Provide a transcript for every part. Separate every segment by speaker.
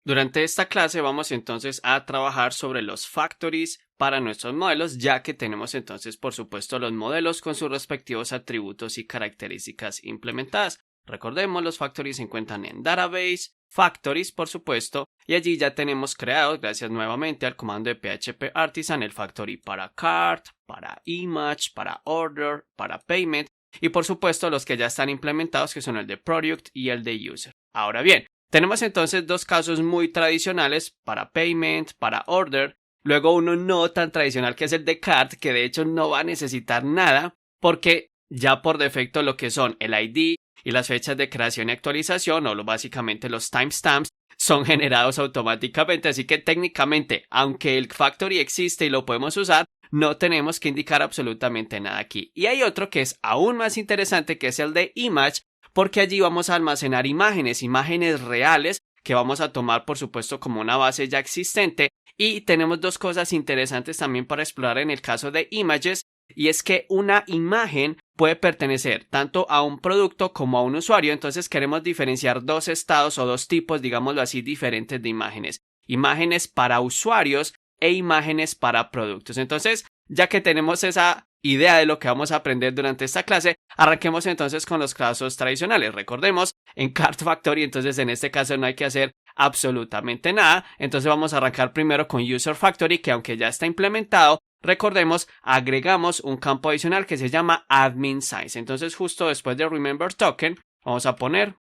Speaker 1: Durante esta clase vamos entonces a trabajar sobre los factories para nuestros modelos, ya que tenemos entonces por supuesto los modelos con sus respectivos atributos y características implementadas. Recordemos, los factories se encuentran en Database, Factories por supuesto, y allí ya tenemos creados, gracias nuevamente al comando de PHP Artisan, el factory para Cart, para Image, para Order, para Payment, y por supuesto los que ya están implementados, que son el de Product y el de User. Ahora bien, tenemos entonces dos casos muy tradicionales para Payment, para Order, luego uno no tan tradicional que es el de Cart, que de hecho no va a necesitar nada porque ya por defecto lo que son el ID y las fechas de creación y actualización, o básicamente los timestamps, son generados automáticamente, así que técnicamente, aunque el factory existe y lo podemos usar, no tenemos que indicar absolutamente nada aquí. Y hay otro que es aún más interesante, que es el de Image, porque allí vamos a almacenar imágenes reales que vamos a tomar por supuesto como una base ya existente, y tenemos dos cosas interesantes también para explorar en el caso de Images, y es que una imagen puede pertenecer tanto a un producto como a un usuario. Entonces queremos diferenciar dos estados o dos tipos, digámoslo así, diferentes de imágenes: imágenes para usuarios e imágenes para productos. Entonces, ya que tenemos esa idea de lo que vamos a aprender durante esta clase, arranquemos entonces con los casos tradicionales. Recordemos, en Cart Factory, entonces en este caso no hay que hacer absolutamente nada. Entonces vamos a arrancar primero con User Factory, que aunque ya está implementado, recordemos, agregamos un campo adicional que se llama Admin Signs. Entonces justo después de Remember Token vamos a poner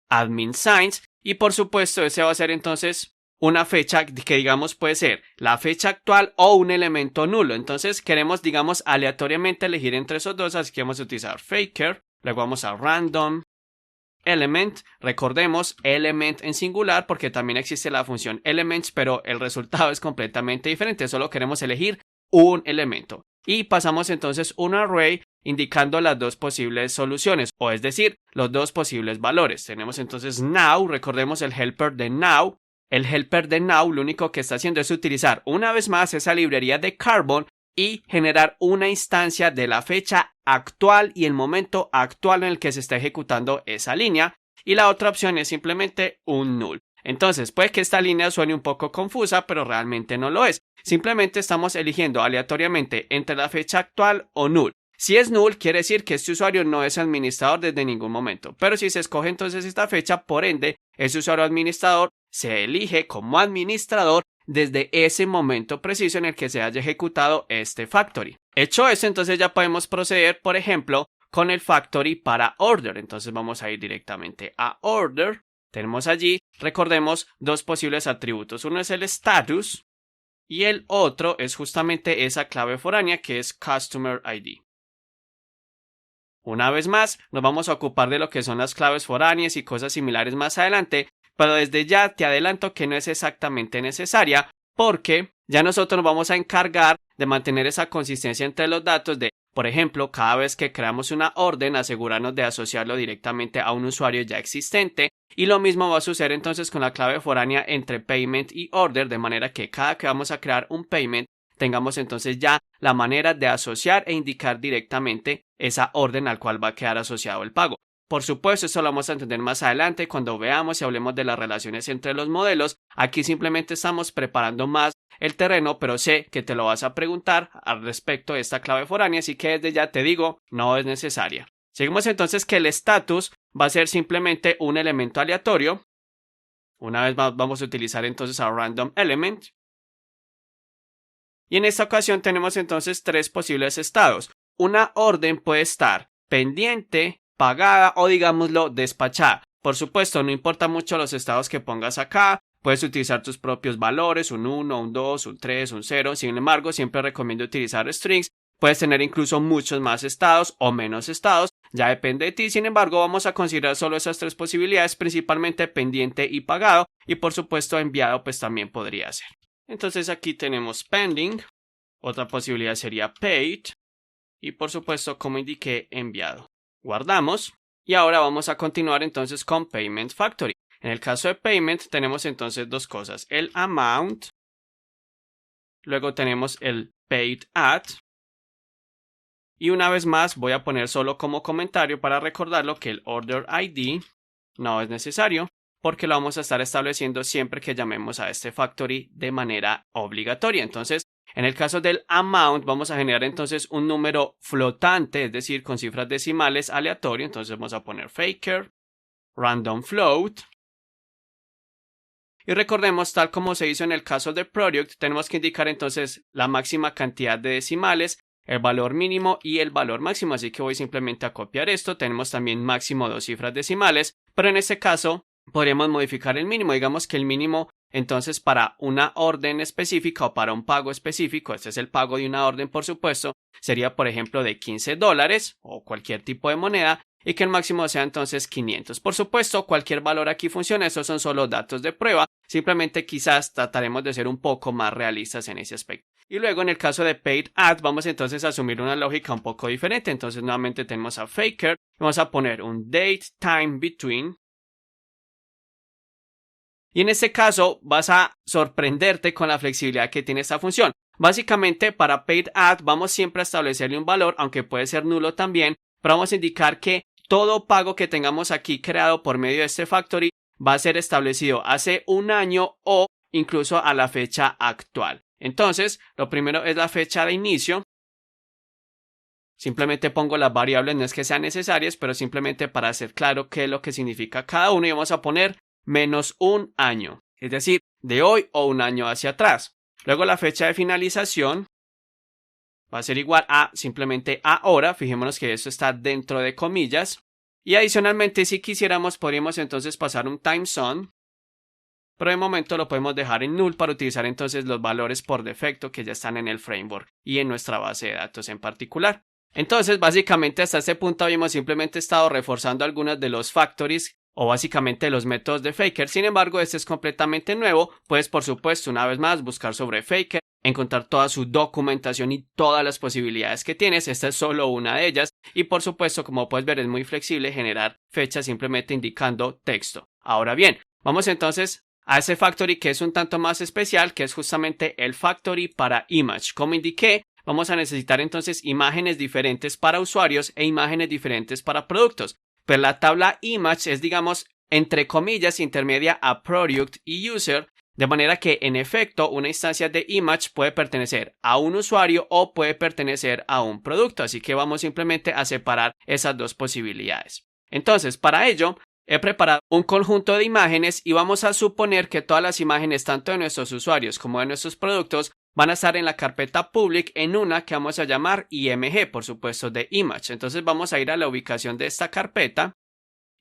Speaker 1: Admin Signs, y por supuesto ese va a ser entonces una fecha que digamos puede ser la fecha actual o un elemento nulo. Entonces queremos digamos aleatoriamente elegir entre esos dos, así que vamos a utilizar Faker, luego vamos a Random Element. Recordemos, element en singular porque también existe la función elements, pero el resultado es completamente diferente, solo queremos elegir un elemento. Y pasamos entonces un array indicando las dos posibles soluciones, o es decir, los dos posibles valores. Tenemos entonces now, recordemos el helper de now. El helper de now lo único que está haciendo es utilizar una vez más esa librería de Carbon y generar una instancia de la fecha actual y el momento actual en el que se está ejecutando esa línea, y la otra opción es simplemente un null. Entonces puede que esta línea suene un poco confusa, pero realmente no lo es. Simplemente estamos eligiendo aleatoriamente entre la fecha actual o null. Si es null, quiere decir que este usuario no es administrador desde ningún momento, pero si se escoge entonces esta fecha, por ende, ese usuario administrador se elige como administrador desde ese momento preciso en el que se haya ejecutado este factory. Hecho eso, entonces ya podemos proceder, por ejemplo, con el factory para order. Entonces vamos a ir directamente a order. Tenemos allí, recordemos, dos posibles atributos. Uno es el status y el otro es justamente esa clave foránea que es Customer ID. Una vez más, nos vamos a ocupar de lo que son las claves foráneas y cosas similares más adelante, pero desde ya te adelanto que no es exactamente necesaria, porque ya nosotros nos vamos a encargar de mantener esa consistencia entre los datos de, por ejemplo, cada vez que creamos una orden, asegurarnos de asociarlo directamente a un usuario ya existente, y lo mismo va a suceder entonces con la clave foránea entre payment y order, de manera que cada que vamos a crear un payment, tengamos entonces ya la manera de asociar e indicar directamente esa orden al cual va a quedar asociado el pago. Por supuesto, esto lo vamos a entender más adelante cuando veamos y hablemos de las relaciones entre los modelos. Aquí simplemente estamos preparando más el terreno, pero sé que te lo vas a preguntar al respecto de esta clave foránea, así que desde ya te digo, no es necesaria. Seguimos entonces que el status va a ser simplemente un elemento aleatorio. Una vez más vamos a utilizar entonces a random element. Y en esta ocasión tenemos entonces tres posibles estados. Una orden puede estar pendiente, pagada o digámoslo despachada. Por supuesto, no importa mucho los estados que pongas acá. Puedes utilizar tus propios valores, un 1, un 2, un 3, un 0. Sin embargo, siempre recomiendo utilizar strings. Puedes tener incluso muchos más estados o menos estados. Ya depende de ti. Sin embargo, vamos a considerar solo esas tres posibilidades, principalmente pendiente y pagado. Y por supuesto, enviado pues también podría ser. Entonces aquí tenemos pending. Otra posibilidad sería paid. Y por supuesto, como indiqué, enviado. Guardamos. Y ahora vamos a continuar entonces con Payment Factory. En el caso de Payment tenemos entonces dos cosas. El amount. Luego tenemos el paid at. Y una vez más voy a poner solo como comentario para recordarlo que el order ID no es necesario, porque lo vamos a estar estableciendo siempre que llamemos a este factory de manera obligatoria. Entonces, en el caso del amount, vamos a generar entonces un número flotante, es decir, con cifras decimales aleatorio. Entonces vamos a poner faker, random float. Y recordemos, tal como se hizo en el caso de product, tenemos que indicar entonces la máxima cantidad de decimales, el valor mínimo y el valor máximo. Así que voy simplemente a copiar esto. Tenemos también máximo 2 cifras decimales, pero en este caso podríamos modificar el mínimo. Digamos que el mínimo entonces para una orden específica o para un pago específico, este es el pago de una orden por supuesto, sería por ejemplo de $15 o cualquier tipo de moneda, y que el máximo sea entonces 500. Por supuesto, cualquier valor aquí funciona, estos son solo datos de prueba, simplemente quizás trataremos de ser un poco más realistas en ese aspecto. Y luego en el caso de paid add vamos entonces a asumir una lógica un poco diferente. Entonces nuevamente tenemos a faker, vamos a poner un date time between. Y en este caso vas a sorprenderte con la flexibilidad que tiene esta función. Básicamente para paid add vamos siempre a establecerle un valor, aunque puede ser nulo también, pero vamos a indicar que todo pago que tengamos aquí creado por medio de este factory va a ser establecido hace un año o incluso a la fecha actual. Entonces, lo primero es la fecha de inicio. Simplemente pongo las variables, no es que sean necesarias, pero simplemente para hacer claro qué es lo que significa cada uno, y vamos a poner menos un año, es decir, de hoy o un año hacia atrás. Luego la fecha de finalización va a ser igual a simplemente ahora. Fijémonos que esto está dentro de comillas. Y adicionalmente, si quisiéramos, podríamos entonces pasar un time zone. Pero de momento lo podemos dejar en null para utilizar entonces los valores por defecto que ya están en el framework y en nuestra base de datos en particular. Entonces, básicamente hasta este punto habíamos simplemente estado reforzando algunos de los factories o básicamente los métodos de faker. Sin embargo, este es completamente nuevo. Puedes, por supuesto, una vez más buscar sobre faker, encontrar toda su documentación y todas las posibilidades que tienes. Esta es solo una de ellas y por supuesto, como puedes ver, es muy flexible generar fechas simplemente indicando texto. Ahora bien, vamos entonces a ese factory que es un tanto más especial, que es justamente el factory para image. Como indiqué, vamos a necesitar entonces imágenes diferentes para usuarios e imágenes diferentes para productos. Pero la tabla image es, digamos, entre comillas, intermedia a product y user, de manera que en efecto una instancia de image puede pertenecer a un usuario o puede pertenecer a un producto. Así que vamos simplemente a separar esas dos posibilidades. Entonces, para ello, he preparado un conjunto de imágenes y vamos a suponer que todas las imágenes, tanto de nuestros usuarios como de nuestros productos, van a estar en la carpeta public en una que vamos a llamar img, por supuesto, de image. Entonces vamos a ir a la ubicación de esta carpeta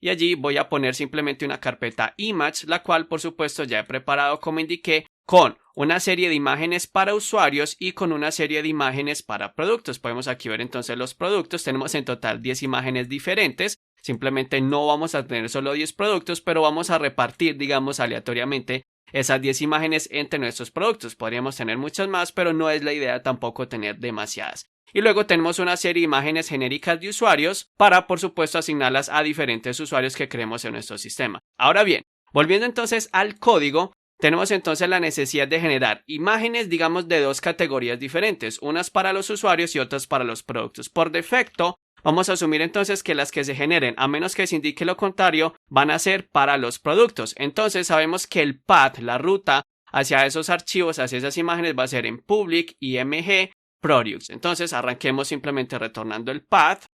Speaker 1: y allí voy a poner simplemente una carpeta image, la cual por supuesto ya he preparado, como indiqué, con una serie de imágenes para usuarios y con una serie de imágenes para productos. Podemos aquí ver entonces los productos. Tenemos en total 10 imágenes diferentes. Simplemente no vamos a tener solo 10 productos, pero vamos a repartir, digamos, aleatoriamente esas 10 imágenes entre nuestros productos. Podríamos tener muchas más, pero no es la idea tampoco tener demasiadas. Y luego tenemos una serie de imágenes genéricas de usuarios para, por supuesto, asignarlas a diferentes usuarios que creemos en nuestro sistema. Ahora bien, volviendo entonces al código, tenemos entonces la necesidad de generar imágenes, digamos, de dos categorías diferentes, unas para los usuarios y otras para los productos. Por defecto, vamos a asumir entonces que las que se generen, a menos que se indique lo contrario, van a ser para los productos. Entonces sabemos que el path, la ruta hacia esos archivos, hacia esas imágenes, va a ser en public img products. Entonces arranquemos simplemente retornando el path,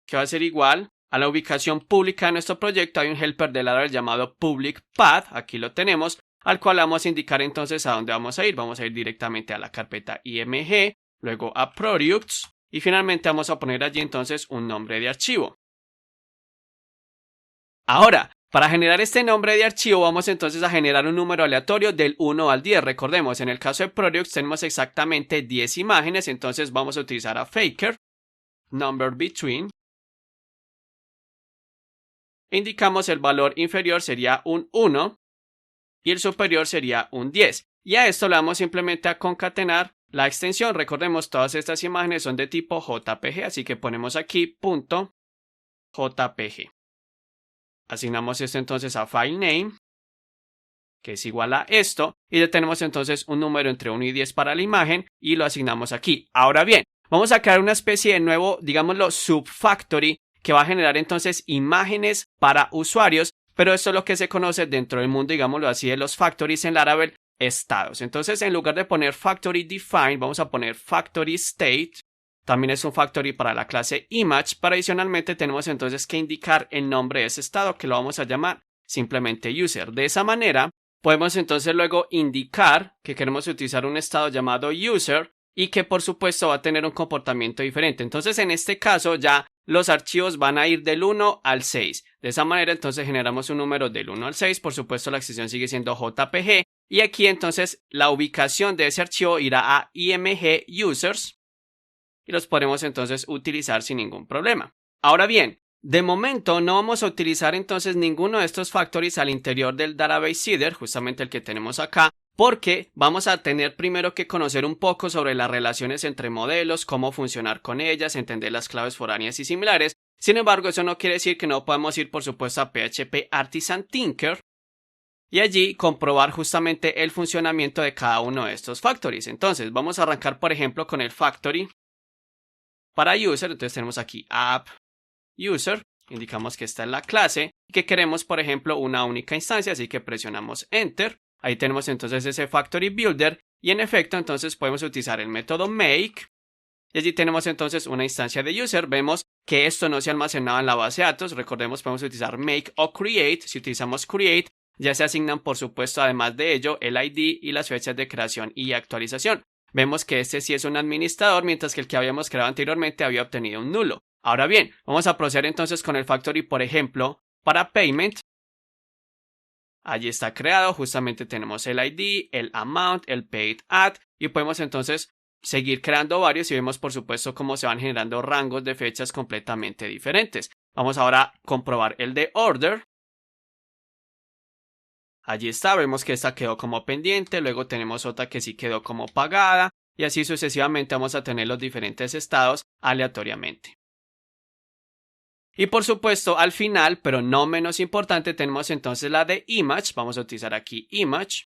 Speaker 1: que va a ser igual a la ubicación pública de nuestro proyecto. Hay un helper de Laravel llamado public path, aquí lo tenemos, al cual vamos a indicar entonces a dónde vamos a ir. Vamos a ir directamente a la carpeta img, luego a products y finalmente vamos a poner allí entonces un nombre de archivo. Ahora, para generar este nombre de archivo vamos entonces a generar un número aleatorio del 1 al 10. Recordemos, en el caso de products tenemos exactamente 10 imágenes, entonces vamos a utilizar a faker, number between. Indicamos el valor inferior sería un 1 y el superior sería un 10. Y a esto le vamos simplemente a concatenar la extensión. Recordemos, todas estas imágenes son de tipo JPG, así que ponemos aquí punto .jpg. Asignamos esto entonces a file name, que es igual a esto, y ya tenemos entonces un número entre 1 y 10 para la imagen y lo asignamos aquí. Ahora bien, vamos a crear una especie de nuevo, digámoslo, subfactory, que va a generar entonces imágenes para usuarios, pero esto es lo que se conoce dentro del mundo, digámoslo así, de los factories en Laravel, estados. Entonces, en lugar de poner factory define, vamos a poner factory state. También es un factory para la clase image, pero adicionalmente tenemos entonces que indicar el nombre de ese estado, que lo vamos a llamar simplemente user. De esa manera, podemos entonces luego indicar que queremos utilizar un estado llamado user y que por supuesto va a tener un comportamiento diferente. Entonces, en este caso ya los archivos van a ir del 1 al 6. De esa manera entonces generamos un número del 1 al 6. Por supuesto la extensión sigue siendo JPG. Y aquí entonces la ubicación de ese archivo irá a img users. Y los podremos entonces utilizar sin ningún problema. Ahora bien, de momento no vamos a utilizar entonces ninguno de estos factories al interior del database seeder, justamente el que tenemos acá, porque vamos a tener primero que conocer un poco sobre las relaciones entre modelos, cómo funcionar con ellas, entender las claves foráneas y similares. Sin embargo, eso no quiere decir que no podamos ir por supuesto a PHP Artisan Tinker y allí comprobar justamente el funcionamiento de cada uno de estos factories. Entonces vamos a arrancar por ejemplo con el factory para user. Entonces tenemos aquí app user, indicamos que esta es la clase y que queremos por ejemplo una única instancia, así que presionamos enter. Ahí tenemos entonces ese factory builder y en efecto entonces podemos utilizar el método make y allí tenemos entonces una instancia de user. Vemos que esto no se almacenaba en la base de datos. Recordemos, podemos utilizar make o create. Si utilizamos create ya se asignan por supuesto además de ello el ID y las fechas de creación y actualización. Vemos que este sí es un administrador, mientras que el que habíamos creado anteriormente había obtenido un nulo. Ahora bien, vamos a proceder entonces con el factory, por ejemplo, para payment. Allí está creado, justamente tenemos el ID, el amount, el paid at y podemos entonces seguir creando varios y vemos por supuesto cómo se van generando rangos de fechas completamente diferentes. Vamos ahora a comprobar el de order. Allí está, vemos que esta quedó como pendiente, luego tenemos otra que sí quedó como pagada y así sucesivamente vamos a tener los diferentes estados aleatoriamente. Y por supuesto al final, pero no menos importante, tenemos entonces la de image. Vamos a utilizar aquí image.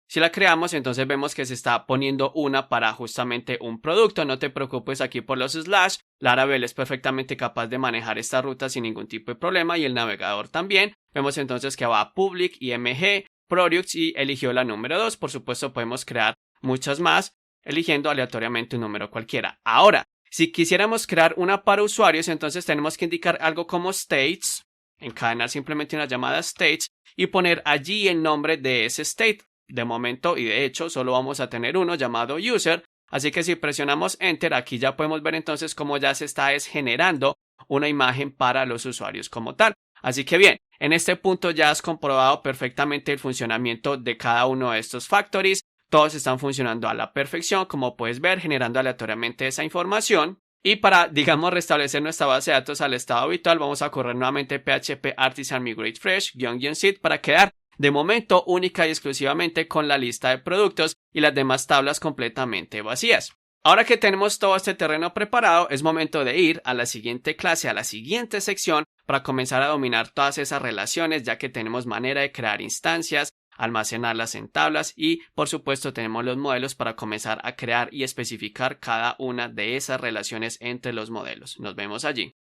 Speaker 1: Si la creamos, entonces vemos que se está poniendo una para justamente un producto. No te preocupes aquí por los slash. Laravel es perfectamente capaz de manejar esta ruta sin ningún tipo de problema y el navegador también. Vemos entonces que va a public, img, products y eligió la número 2. Por supuesto podemos crear muchas más eligiendo aleatoriamente un número cualquiera. Ahora, si quisiéramos crear una para usuarios, entonces tenemos que indicar algo como states, encadenar simplemente una llamada states y poner allí el nombre de ese state. De momento y de hecho solo vamos a tener uno llamado user, así que si presionamos enter aquí ya podemos ver entonces cómo ya se está generando una imagen para los usuarios como tal. Así que bien, en este punto ya has comprobado perfectamente el funcionamiento de cada uno de estos factories. Todos están funcionando a la perfección, como puedes ver, generando aleatoriamente esa información. Y para, digamos, restablecer nuestra base de datos al estado habitual, vamos a correr nuevamente PHP Artisan Migrate Fresh _seed para quedar de momento única y exclusivamente con la lista de productos y las demás tablas completamente vacías. Ahora que tenemos todo este terreno preparado, es momento de ir a la siguiente clase, a la siguiente sección, para comenzar a dominar todas esas relaciones, ya que tenemos manera de crear instancias, almacenarlas en tablas y por supuesto tenemos los modelos para comenzar a crear y especificar cada una de esas relaciones entre los modelos. Nos vemos allí.